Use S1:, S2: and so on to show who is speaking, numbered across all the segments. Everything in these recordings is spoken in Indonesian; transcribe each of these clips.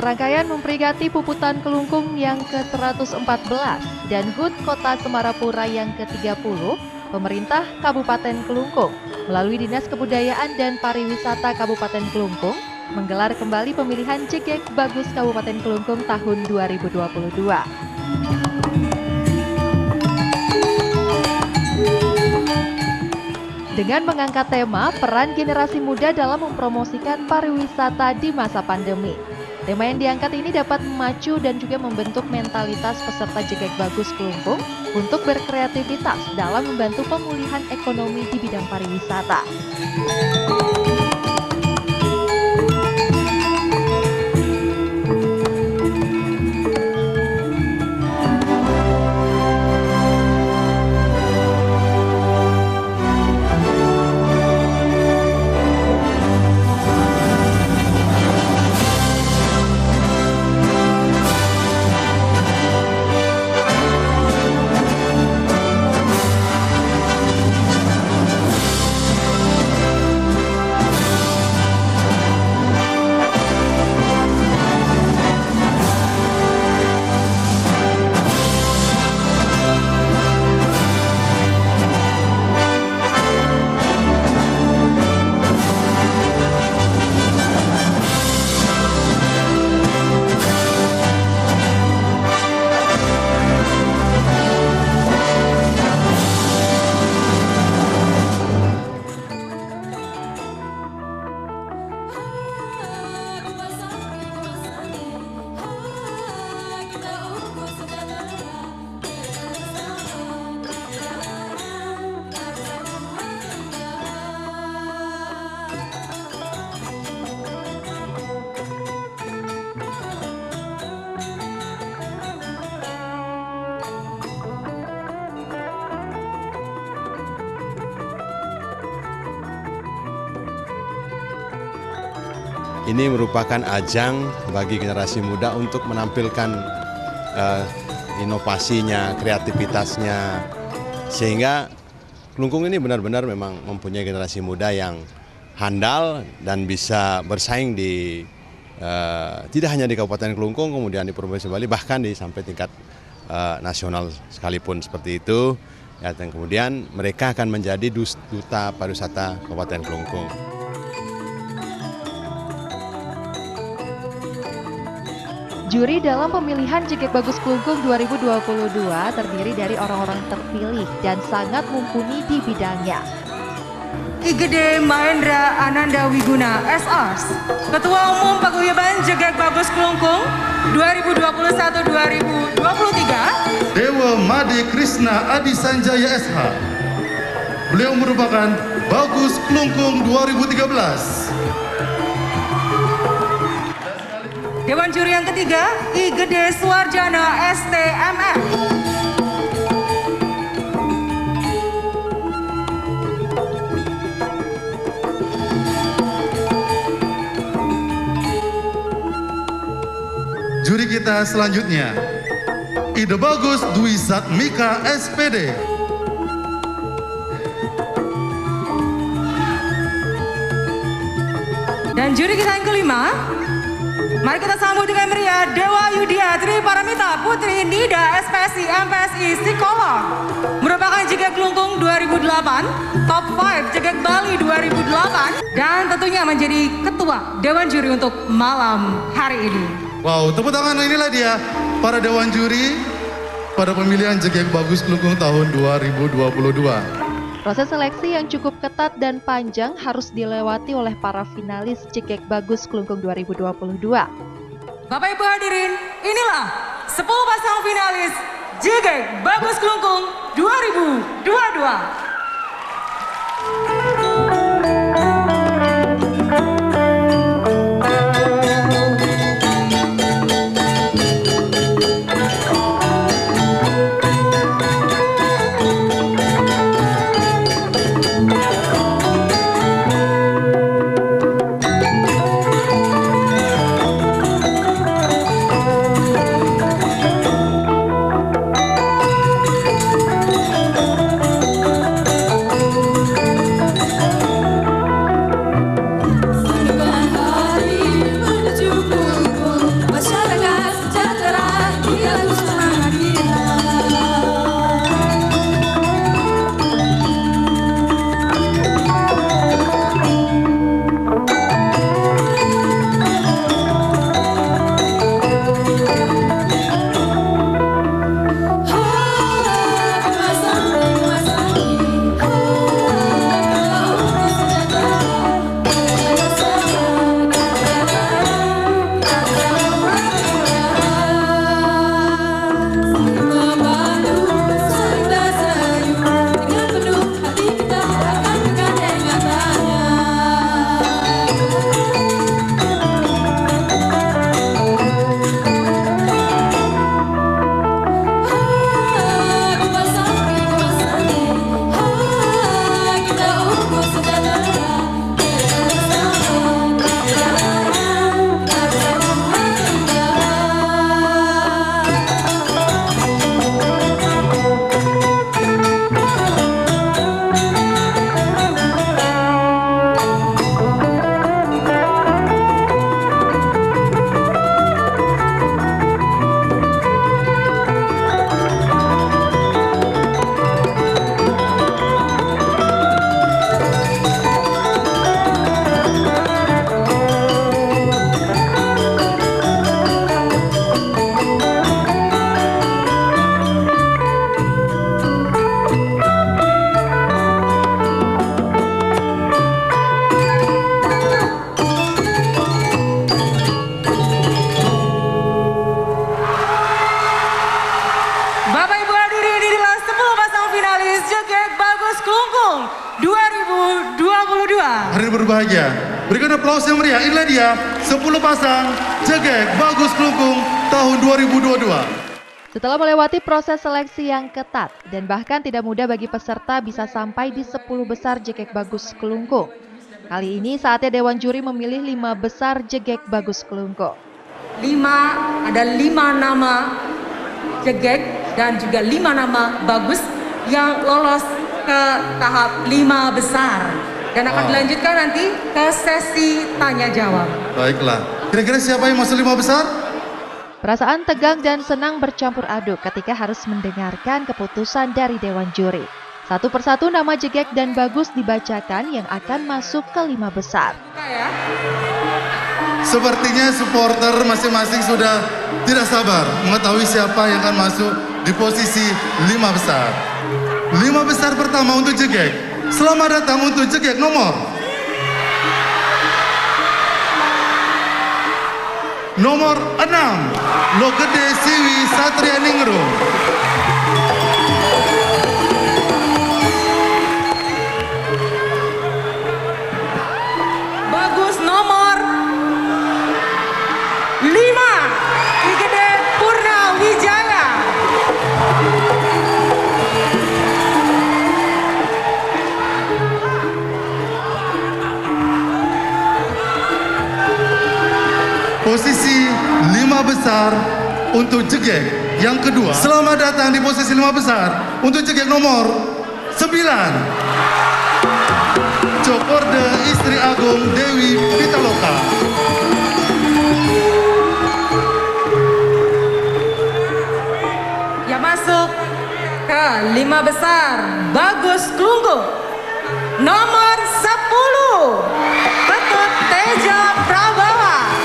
S1: Rangkaian memperingati Puputan Kelungkung yang ke-114 dan HUT Kota Semarapura yang ke-30, pemerintah Kabupaten Kelungkung melalui Dinas Kebudayaan dan Pariwisata Kabupaten Kelungkung menggelar kembali pemilihan Jegek Bagus Kabupaten Kelungkung tahun 2022. Dengan mengangkat tema peran generasi muda dalam mempromosikan pariwisata di masa pandemi. Tema yang diangkat ini dapat memacu dan juga membentuk mentalitas peserta Jegek Bagus Kelungkung untuk berkreativitas dalam membantu pemulihan ekonomi di bidang pariwisata.
S2: Ini merupakan ajang bagi generasi muda untuk menampilkan inovasinya, kreativitasnya, sehingga Kelungkung ini benar-benar memang mempunyai generasi muda yang handal dan bisa bersaing di tidak hanya di Kabupaten Kelungkung, kemudian di Provinsi Bali, bahkan sampai tingkat nasional sekalipun seperti itu. Ya, dan kemudian mereka akan menjadi duta pariwisata Kabupaten Kelungkung.
S1: Juri dalam pemilihan Jegek Bagus Kelungkung 2022 terdiri dari orang-orang terpilih dan sangat mumpuni di bidangnya.
S3: Igede Mahendra Ananda Wiguna, SS, Ketua Umum Paguyuban Jegek Bagus Kelungkung 2021-2023.
S4: Dewa Made Krishna Adi Sanjaya SH. Beliau merupakan Bagus Kelungkung 2013.
S3: Dewan Juri yang ketiga, Igede Suarjana STMF.
S4: Juri kita selanjutnya, Ide Bagus Dwi Satmika SPD.
S3: Dan juri kita yang kelima, mari kita sambut dengan meriah Dewa Yudhya Tri Paramita Putri Nida SPSI MPSI Psikolog, merupakan Jegek Kelungkung 2008, Top 5 Jegek Bali 2008, dan tentunya menjadi Ketua Dewan Juri untuk malam hari ini.
S4: Wow, tepuk tangan, inilah dia para Dewan Juri pada pemilihan Jegek Bagus Kelungkung tahun 2022.
S1: Proses seleksi yang cukup ketat dan panjang harus dilewati oleh para finalis Jegek Bagus Kelungkung 2022.
S3: Bapak Ibu hadirin, inilah 10 pasang finalis Jegek Bagus Kelungkung 2022.
S4: Hadirin berbahagia, berikan aplaus yang meriah. Inilah dia 10 pasang Jegek Bagus Kelungkung tahun 2022.
S1: Setelah melewati proses seleksi yang ketat dan bahkan tidak mudah bagi peserta bisa sampai di 10 besar Jegek Bagus Kelungkung. Kali ini saatnya Dewan Juri memilih 5 besar Jegek Bagus Kelungkung.
S3: Ada 5 nama Jegek dan juga 5 nama bagus yang lolos ke tahap 5 besar. Dan akan dilanjutkan nanti ke sesi tanya jawab.
S4: Baiklah, kira-kira siapa yang masuk 5 besar?
S1: Perasaan tegang dan senang bercampur aduk ketika harus mendengarkan keputusan dari Dewan Juri. Satu persatu nama Jegek dan Bagus dibacakan yang akan masuk ke 5 besar.
S4: Sepertinya supporter masing-masing sudah tidak sabar mengetahui siapa yang akan masuk di posisi 5 besar. 5 besar pertama untuk Jegek. Selamat datang untuk Jegek nomor 6, Lokede Siwi Satria Ningrum.
S3: Bagus nomor 5, Igede Purna Wijaya.
S4: Posisi 5 besar untuk Jegek yang kedua. Selamat datang di posisi 5 besar untuk Jegek nomor 9, Cokorde Istri Agung Dewi Pitaloka.
S3: Yang masuk ke 5 besar Bagus Kelungkung nomor 10, Ketut Teja Prabawa.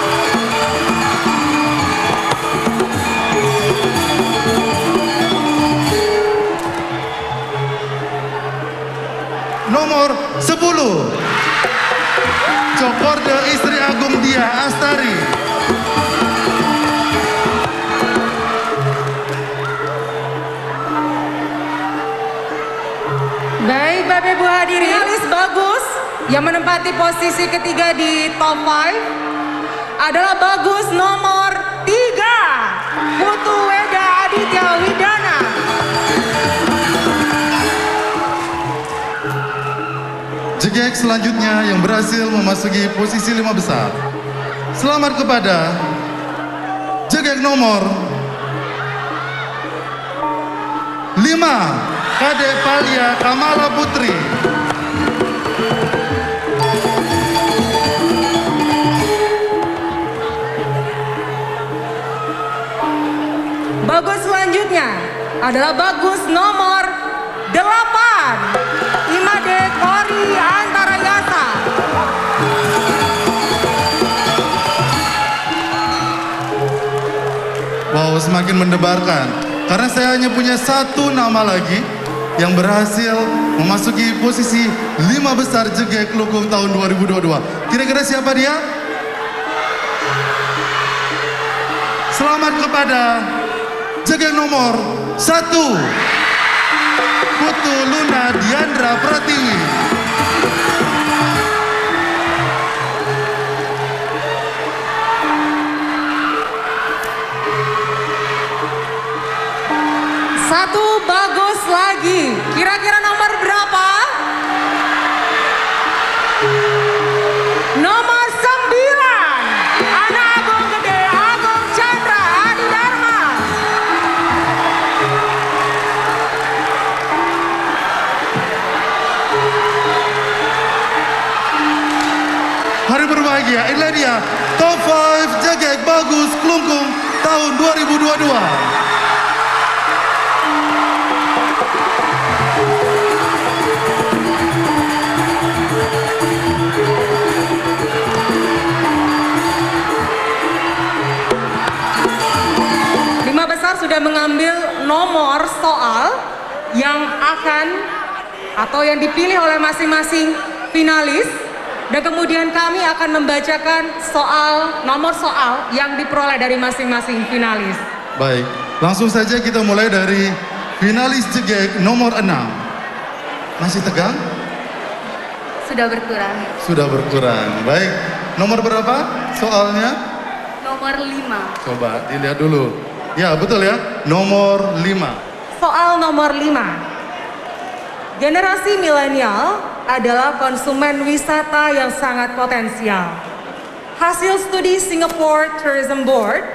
S4: Nomor 10, Cokorde Istri Agung Dia Astari.
S3: Baik Bapak Ibu hadirin, finalis Bagus yang menempati posisi ketiga di top 5 adalah Bagus nomor 3, Putu Weda Aditya Widana.
S4: Jegek selanjutnya yang berhasil memasuki posisi 5 besar. Selamat kepada Jegek nomor 5, Kadek Palia Kamala Putri.
S3: Bagus selanjutnya adalah Bagus nomor 8, Imade Kori Antara Yasa.
S4: Wow, semakin mendebarkan. Karena saya hanya punya 1 nama lagi yang berhasil memasuki posisi 5 besar Jegek Kelungkung tahun 2022. Kira-kira siapa dia? Selamat kepada Jegek nomor 1, Putu Luna Diandra Pratiwi.
S3: Satu Bagus lagi. Kira-kira nomor berapa? Nomor 9, Anak Agung Gede Agung Chandra Adi Dharma.
S4: Hari berbahagia, inilah dia Top 5 Jegek Bagus Kelungkung tahun 2022.
S3: Sudah mengambil nomor soal yang akan atau yang dipilih oleh masing-masing finalis, dan kemudian kami akan membacakan nomor soal yang diperoleh dari masing-masing finalis.
S4: Baik, langsung saja kita mulai dari finalis Jegek nomor 6. Masih tegang?
S5: sudah berkurang.
S4: Sudah berkurang. Baik, nomor berapa soalnya?
S5: Nomor 5.
S4: Coba dilihat dulu. Ya, betul ya. Nomor 5.
S3: Soal nomor 5. Generasi milenial adalah konsumen wisata yang sangat potensial. Hasil studi Singapore Tourism Board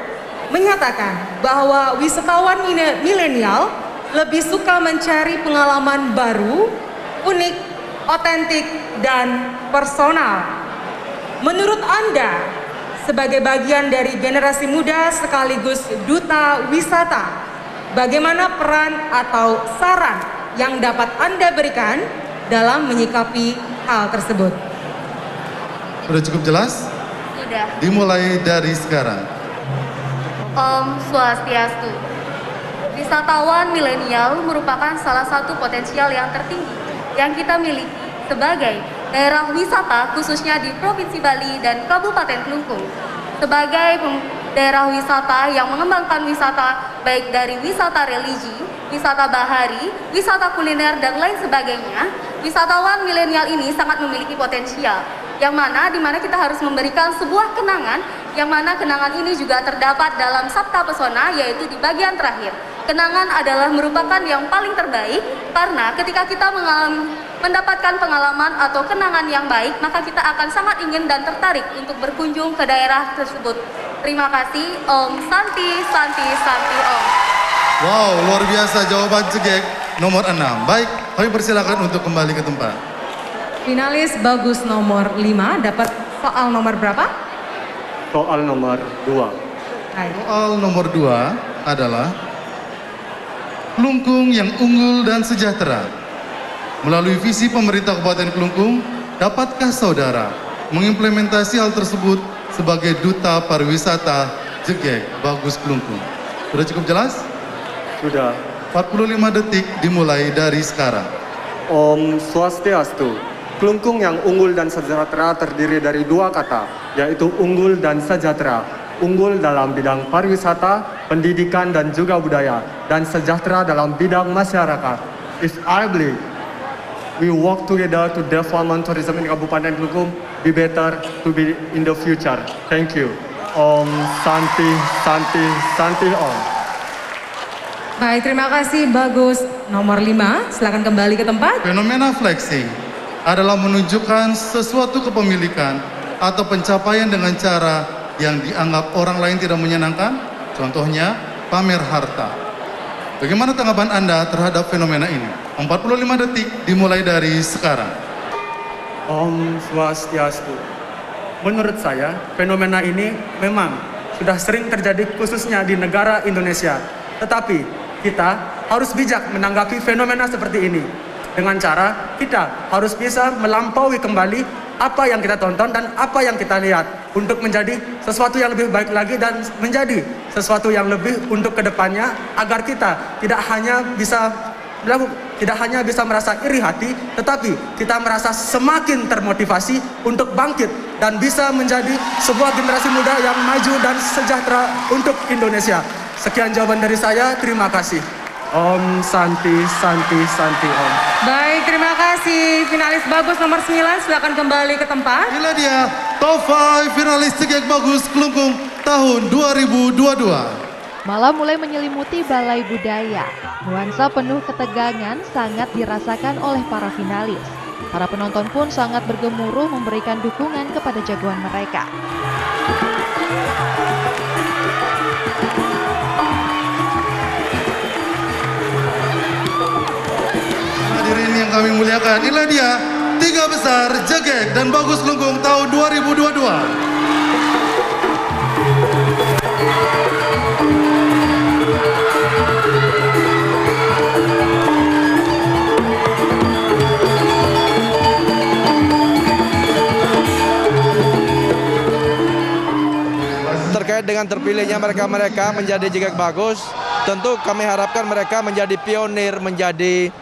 S3: menyatakan bahwa wisatawan milenial lebih suka mencari pengalaman baru, unik, otentik, dan personal. Menurut Anda, sebagai bagian dari generasi muda sekaligus duta wisata, bagaimana peran atau saran yang dapat Anda berikan dalam menyikapi hal tersebut?
S4: Sudah cukup jelas?
S5: Sudah.
S4: Dimulai dari sekarang.
S5: Om Swastiastu. Wisatawan milenial merupakan salah satu potensial yang tertinggi yang kita miliki sebagai daerah wisata khususnya di Provinsi Bali dan Kabupaten Kelungkung. Sebagai daerah wisata yang mengembangkan wisata baik dari wisata religi, wisata bahari, wisata kuliner dan lain sebagainya, wisatawan milenial ini sangat memiliki potensial yang mana dimana kita harus memberikan sebuah kenangan yang mana kenangan ini juga terdapat dalam Sabta Pesona yaitu di bagian terakhir. Kenangan adalah merupakan yang paling terbaik karena ketika kita mendapatkan pengalaman atau kenangan yang baik maka kita akan sangat ingin dan tertarik untuk berkunjung ke daerah tersebut. Terima kasih. Om Santi Santi Santi Om.
S4: Wow, luar biasa jawaban Jegek nomor 6. Baik, kami persilakan untuk kembali ke tempat.
S3: Finalis bagus nomor 5 dapat soal nomor berapa?
S6: Soal nomor 2.
S3: Baik.
S4: Soal nomor 2 adalah Kelungkung yang unggul dan sejahtera. Melalui visi pemerintah Kabupaten Kelungkung, dapatkah saudara mengimplementasi hal tersebut sebagai duta pariwisata Jegek Bagus Kelungkung? Sudah cukup jelas?
S6: Sudah.
S4: 45 detik dimulai dari sekarang.
S6: Om Swastiastu. Kelungkung yang unggul dan sejahtera terdiri dari dua kata, yaitu unggul dan sejahtera. Unggul dalam bidang pariwisata, pendidikan dan juga budaya, dan sejahtera dalam bidang masyarakat. If I believe we work together to development tourism in Kabupaten Kelungkung, be better to be in the future. Thank you. Om Santi Santi Santi Om.
S3: Baik, terima kasih bagus nomor 5. Silakan kembali ke tempat.
S4: Fenomena flexing adalah menunjukkan sesuatu kepemilikan atau pencapaian dengan cara yang dianggap orang lain tidak menyenangkan. Contohnya, pamer harta. Bagaimana tanggapan Anda terhadap fenomena ini? 45 detik dimulai dari sekarang.
S6: Om Swastiastu. Menurut saya, fenomena ini memang sudah sering terjadi khususnya di negara Indonesia. Tetapi kita harus bijak menanggapi fenomena seperti ini. Dengan cara kita harus bisa melampaui kembali apa yang kita tonton dan apa yang kita lihat untuk menjadi sesuatu yang lebih baik lagi dan menjadi sesuatu yang lebih untuk kedepannya agar kita tidak hanya bisa merasa iri hati, tetapi kita merasa semakin termotivasi untuk bangkit dan bisa menjadi sebuah generasi muda yang maju dan sejahtera untuk Indonesia. Sekian jawaban dari saya, terima kasih. Om Santi Santi Santi Om.
S3: Baik, terima kasih. Finalis bagus nomor 9, silakan kembali ke tempat.
S4: Inilah dia top 5 finalis Jegek Bagus Kelungkung tahun 2022.
S1: Malam mulai menyelimuti Balai Budaya. Nuansa penuh ketegangan sangat dirasakan oleh para finalis. Para penonton pun sangat bergemuruh memberikan dukungan kepada jagoan mereka.
S4: Hadirin yang kami muliakan, inilah dia 3 besar Jegek dan Bagus Kelungkung tahun 2022.
S7: Terkait dengan terpilihnya mereka menjadi Jegek Bagus, tentu kami harapkan mereka menjadi pionir, menjadi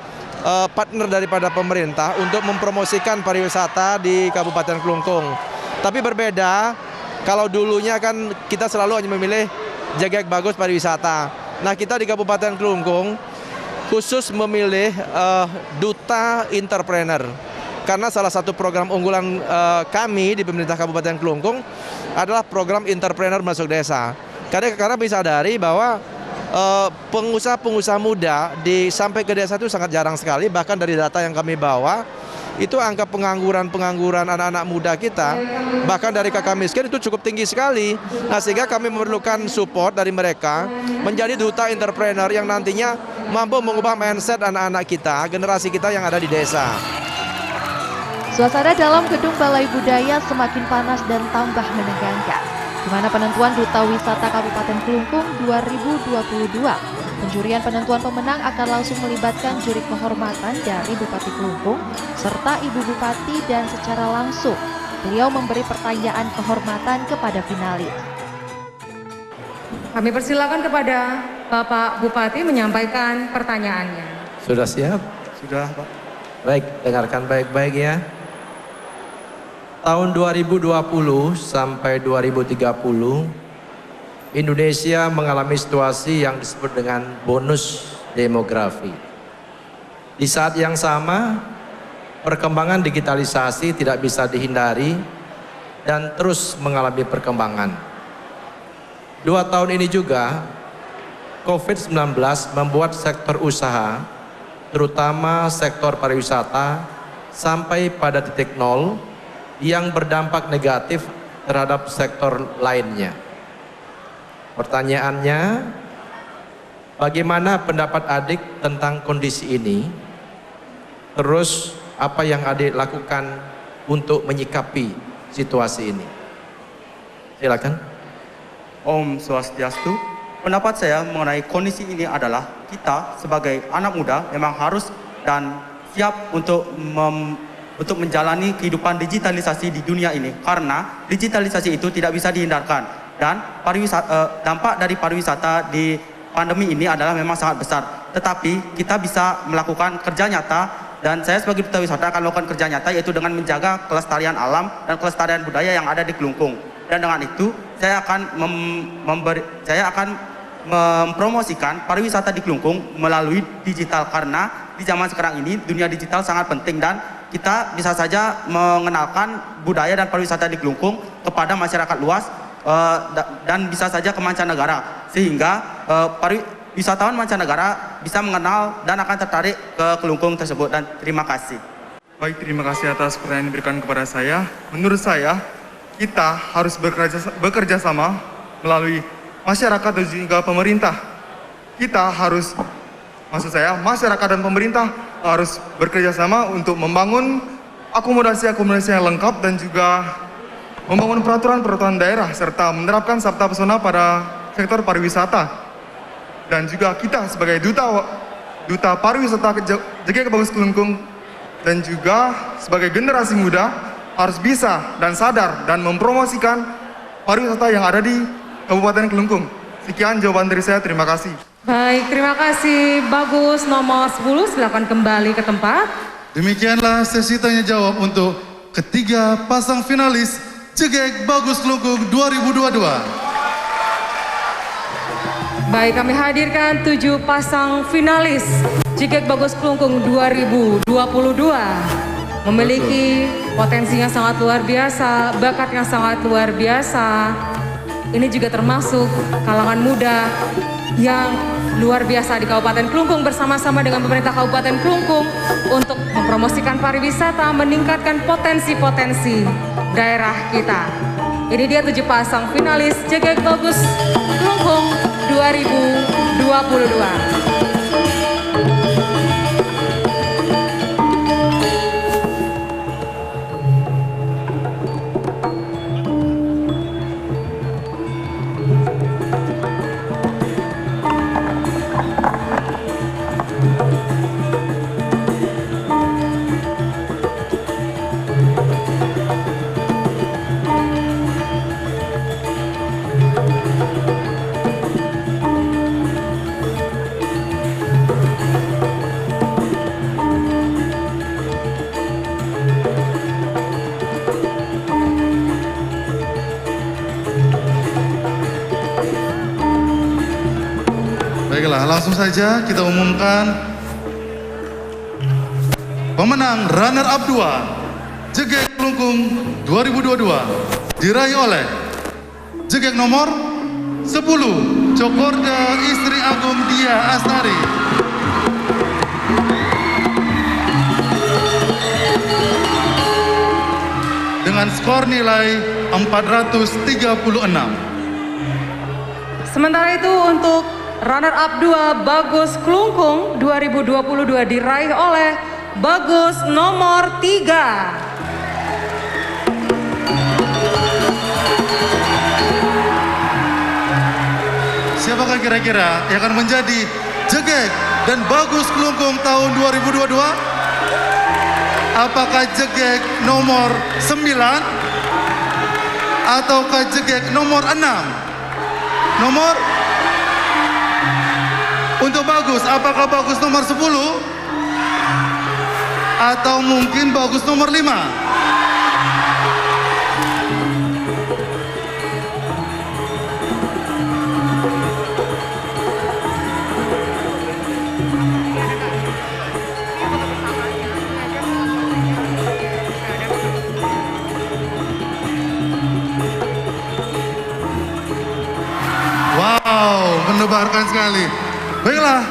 S7: partner daripada pemerintah untuk mempromosikan pariwisata di Kabupaten Kelungkung. Tapi berbeda, kalau dulunya kan kita selalu hanya memilih Jegek Bagus pariwisata. Nah, kita di Kabupaten Kelungkung khusus memilih duta entrepreneur. karena salah satu program unggulan kami di pemerintah Kabupaten Kelungkung adalah program entrepreneur masuk desa. Karena kami sadari bahwa pengusaha-pengusaha muda sampai ke desa itu sangat jarang sekali, bahkan dari data yang kami bawa, itu angka pengangguran anak-anak muda kita, bahkan dari kakak miskin itu cukup tinggi sekali. Nah, sehingga kami memerlukan support dari mereka menjadi duta entrepreneur yang nantinya mampu mengubah mindset anak-anak kita, generasi kita yang ada di desa.
S1: Suasana dalam gedung Balai Budaya semakin panas dan tambah menegangkan, di mana penentuan Duta Wisata Kabupaten Kelungkung 2022. Penjurian penentuan pemenang akan langsung melibatkan juri kehormatan dari Bupati Kelungkung serta Ibu Bupati, dan secara langsung beliau memberi pertanyaan kehormatan kepada finalis.
S3: Kami persilakan kepada Bapak Bupati menyampaikan pertanyaannya.
S8: Sudah siap?
S6: Sudah, Pak.
S8: Baik, dengarkan baik-baik ya. Tahun 2020 sampai 2030, Indonesia mengalami situasi yang disebut dengan bonus demografi. Di saat yang sama, perkembangan digitalisasi tidak bisa dihindari dan terus mengalami perkembangan. 2 tahun ini juga, COVID-19 membuat sektor usaha, terutama sektor pariwisata, sampai pada titik nol yang berdampak negatif terhadap sektor lainnya. Pertanyaannya, bagaimana pendapat adik tentang kondisi ini? Terus, apa yang adik lakukan untuk menyikapi situasi ini? Silakan.
S6: Om Swastiastu. Pendapat saya mengenai kondisi ini adalah kita sebagai anak muda memang harus dan siap untuk menjalani kehidupan digitalisasi di dunia ini, karena digitalisasi itu tidak bisa dihindarkan. Dan dampak dari pariwisata di pandemi ini adalah memang sangat besar. Tetapi kita bisa melakukan kerja nyata, dan saya sebagai duta wisata akan melakukan kerja nyata, yaitu dengan menjaga kelestarian alam dan kelestarian budaya yang ada di Kelungkung. Dan dengan itu saya akan mempromosikan pariwisata di Kelungkung melalui digital, karena di zaman sekarang ini dunia digital sangat penting, dan kita bisa saja mengenalkan budaya dan pariwisata di Kelungkung kepada masyarakat luas, dan bisa saja ke mancanegara, sehingga wisatawan mancanegara bisa mengenal dan akan tertarik ke Kelungkung tersebut. Dan terima kasih.
S4: Baik, terima kasih atas pertanyaan yang diberikan kepada saya. Menurut saya, kita harus bekerja sama melalui masyarakat dan juga pemerintah. Masyarakat dan pemerintah harus bekerja sama untuk membangun akomodasi-akomodasi yang lengkap, dan juga membangun peraturan-peraturan daerah, serta menerapkan sabta pesona pada sektor pariwisata. Dan juga kita sebagai duta pariwisata JGK Bagus Kelungkung, dan juga sebagai generasi muda harus bisa dan sadar dan mempromosikan pariwisata yang ada di Kabupaten Kelungkung. Sekian jawaban dari saya, terima kasih.
S3: Baik, terima kasih. Bagus, nomor 10, silakan kembali ke tempat.
S4: Demikianlah sesi tanya jawab untuk ketiga pasang finalis JGK Bagus Kelungkung 2022.
S3: Baik, kami hadirkan 7 pasang finalis JGK Bagus Kelungkung 2022. Memiliki potensi yang sangat luar biasa, bakat yang sangat luar biasa. Ini juga termasuk kalangan muda yang luar biasa di Kabupaten Kelungkung, bersama-sama dengan pemerintah Kabupaten Kelungkung untuk mempromosikan pariwisata, meningkatkan potensi-potensi daerah kita. Ini dia 7 pasang finalis JGK Bagus Kelungkung 2022.
S4: Baiklah, langsung saja kita umumkan pemenang runner up 2 Jegek Kelungkung 2022 diraih oleh jegek nomor 10 Cokorda Istri Agung Dia Astari. Dengan skor nilai 436.
S3: Sementara itu untuk runner up 2 Bagus Kelungkung 2022 diraih oleh Bagus nomor 3.
S4: Siapakah kira-kira yang akan menjadi jegek dan Bagus Kelungkung tahun 2022? Apakah jegek nomor 9 ataukah jegek nomor 6? Nomor untuk Bagus, apakah Bagus nomor 10 atau mungkin Bagus nomor 5? Wow, mendebarkan sekali. Baiklah,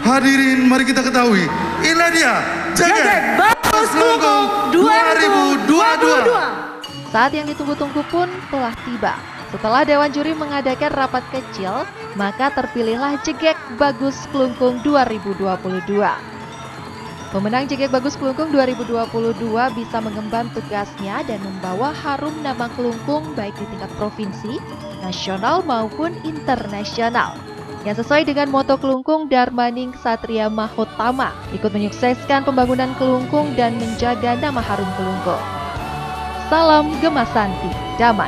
S4: hadirin mari kita ketahui. Inilah dia, jegek
S3: Bagus Kelungkung 2022.
S1: Saat yang ditunggu-tunggu pun telah tiba. Setelah Dewan Juri mengadakan rapat kecil, maka terpilihlah jegek Bagus Kelungkung 2022. Pemenang jegek Bagus Kelungkung 2022 bisa mengemban tugasnya dan membawa harum nama Kelungkung baik di tingkat provinsi, nasional maupun internasional. Yang sesuai dengan moto Kelungkung Darmaning Satria Mahotama, ikut menyukseskan pembangunan Kelungkung dan menjaga nama harum Kelungkung. Salam Gemasanti, damai.